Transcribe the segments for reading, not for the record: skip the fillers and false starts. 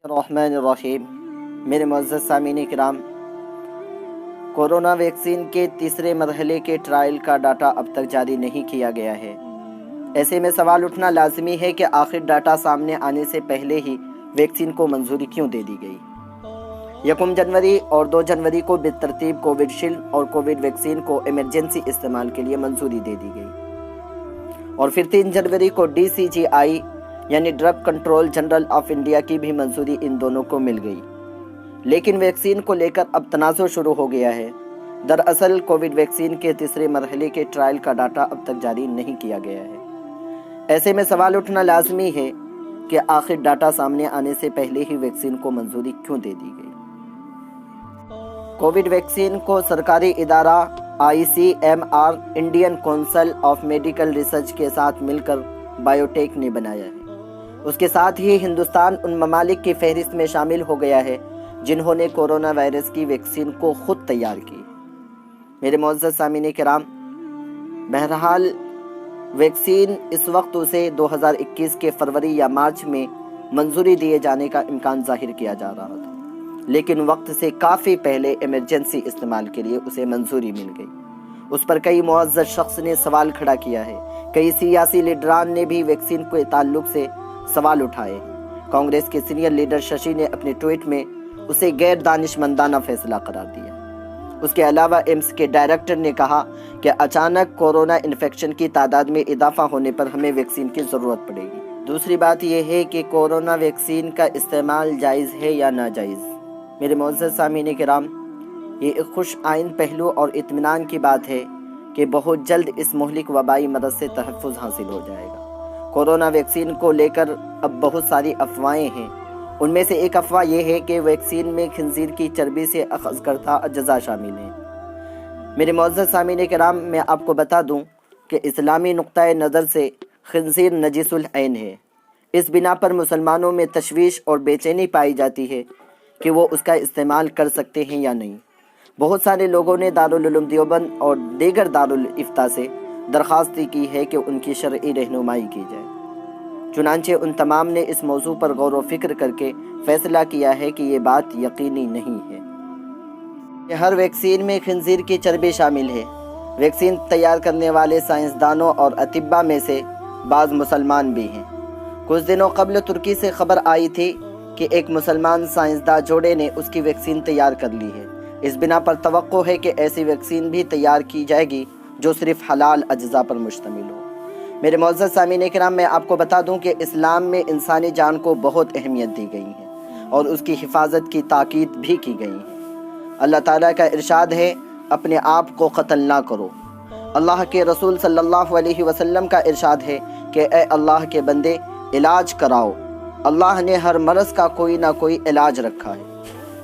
الرحمن الرحیم۔ میرے معزز سامعین کرام، کورونا ویکسین کے تیسرے مرحلے کے ٹرائل کا ڈاٹا اب تک جاری نہیں کیا گیا ہے۔ ایسے میں سوال اٹھنا لازمی ہے کہ آخر ڈاٹا سامنے آنے سے پہلے ہی ویکسین کو منظوری کیوں دے دی گئی؟ 1 جنوری اور 2 جنوری کو بالترتیب کووڈ شیلڈ اور کووڈ ویکسین کو ایمرجنسی استعمال کے لیے منظوری دے دی گئی، اور پھر 3 جنوری کو DCGI یعنی drug control general of India کی بھی منظوری ان دونوں کو مل گئی۔ لیکن ویکسین کو لے کر اب تنازع شروع ہو گیا ہے۔ دراصل کووڈ ویکسین کے تیسرے مرحلے کے ٹرائل کا ڈاٹا اب تک جاری نہیں کیا گیا ہے۔ ایسے میں سوال اٹھنا لازمی ہے کہ آخر ڈاٹا سامنے آنے سے پہلے ہی ویکسین کو منظوری کیوں دے دی گئی؟ کووڈ ویکسین کو سرکاری ادارہ ICMR Indian council of medical research کے ساتھ مل کر بایوٹیک نے بنایا ہے۔ اس کے ساتھ ہی ہندوستان ان ممالک کی فہرست میں شامل ہو گیا ہے جنہوں نے کورونا وائرس کی ویکسین کو خود تیار کی۔ میرے معزز سامعین کرام، بہرحال ویکسین اس وقت اسے 2021 کے فروری یا مارچ میں منظوری دیے جانے کا امکان ظاہر کیا جا رہا تھا، لیکن وقت سے کافی پہلے ایمرجنسی استعمال کے لیے اسے منظوری مل گئی۔ اس پر کئی معزز شخص نے سوال کھڑا کیا ہے۔ کئی سیاسی لیڈران نے بھی ویکسین کے تعلق سے سوال اٹھائے ہیں۔ کانگریس کے سینئر لیڈر ششی نے اپنے ٹویٹ میں اسے غیر دانشمندانہ فیصلہ قرار دیا۔ اس کے علاوہ ایمس کے ڈائریکٹر نے کہا کہ اچانک کورونا انفیکشن کی تعداد میں اضافہ ہونے پر ہمیں ویکسین کی ضرورت پڑے گی۔ دوسری بات یہ ہے کہ کورونا ویکسین کا استعمال جائز ہے یا ناجائز؟ میرے معزز سامعین کرام، یہ ایک خوش آئند پہلو اور اطمینان کی بات ہے کہ بہت جلد اس مہلک وبائی مرض سے تحفظ حاصل ہو جائے گا۔ کورونا ویکسین کو لے کر اب بہت ساری افواہیں ہیں۔ ان میں سے ایک افواہ یہ ہے کہ ویکسین میں خنزیر کی چربی سے اخذ کردہ اجزاء شامل ہیں۔ میرے معزز سامعین کرام، میں آپ کو بتا دوں کہ اسلامی نقطۂ نظر سے خنزیر نجس العین ہے۔ اس بنا پر مسلمانوں میں تشویش اور بے چینی پائی جاتی ہے کہ وہ اس کا استعمال کر سکتے ہیں یا نہیں۔ بہت سارے لوگوں نے دارالعلوم دیوبند اور دیگر دارالافتاء سے درخواست کی ہے کہ ان کی شرعی رہنمائی کی جائے۔ چنانچہ ان تمام نے اس موضوع پر غور و فکر کر کے فیصلہ کیا ہے کہ یہ بات یقینی نہیں ہے کہ ہر ویکسین میں خنزیر کی چربی شامل ہے۔ ویکسین تیار کرنے والے سائنسدانوں اور اطباء میں سے بعض مسلمان بھی ہیں۔ کچھ دنوں قبل ترکی سے خبر آئی تھی کہ ایک مسلمان سائنسداں جوڑے نے اس کی ویکسین تیار کر لی ہے۔ اس بنا پر توقع ہے کہ ایسی ویکسین بھی تیار کی جائے گی جو صرف حلال اجزاء پر مشتمل ہو۔ میرے معزز سامعین کرام، میں آپ کو بتا دوں کہ اسلام میں انسانی جان کو بہت اہمیت دی گئی ہے اور اس کی حفاظت کی تاکید بھی کی گئی ہے۔ اللہ تعالیٰ کا ارشاد ہے، اپنے آپ کو قتل نہ کرو۔ اللہ کے رسول صلی اللہ علیہ وسلم کا ارشاد ہے کہ اے اللہ کے بندے، علاج کراؤ۔ اللہ نے ہر مرض کا کوئی نہ کوئی علاج رکھا ہے۔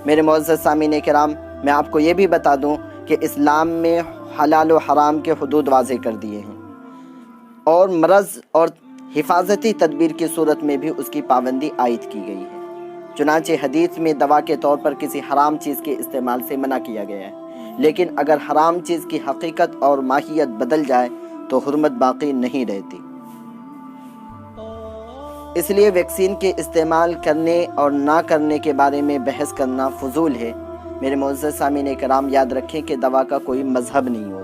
میرے معزز سامعین کرام، میں آپ کو یہ بھی بتا دوں کہ اسلام میں حلال و حرام کے حدود واضح کر دیے ہیں، اور مرض اور حفاظتی تدبیر کی صورت میں بھی اس کی پابندی عائد کی گئی ہے۔ چنانچہ حدیث میں دوا کے طور پر کسی حرام چیز کے استعمال سے منع کیا گیا ہے، لیکن اگر حرام چیز کی حقیقت اور ماہیت بدل جائے تو حرمت باقی نہیں رہتی۔ اس لیے ویکسین کے استعمال کرنے اور نہ کرنے کے بارے میں بحث کرنا فضول ہے۔ میرے معزز سامعین کرام، یاد رکھیں کہ دوا کا کوئی مذہب نہیں ہوتا۔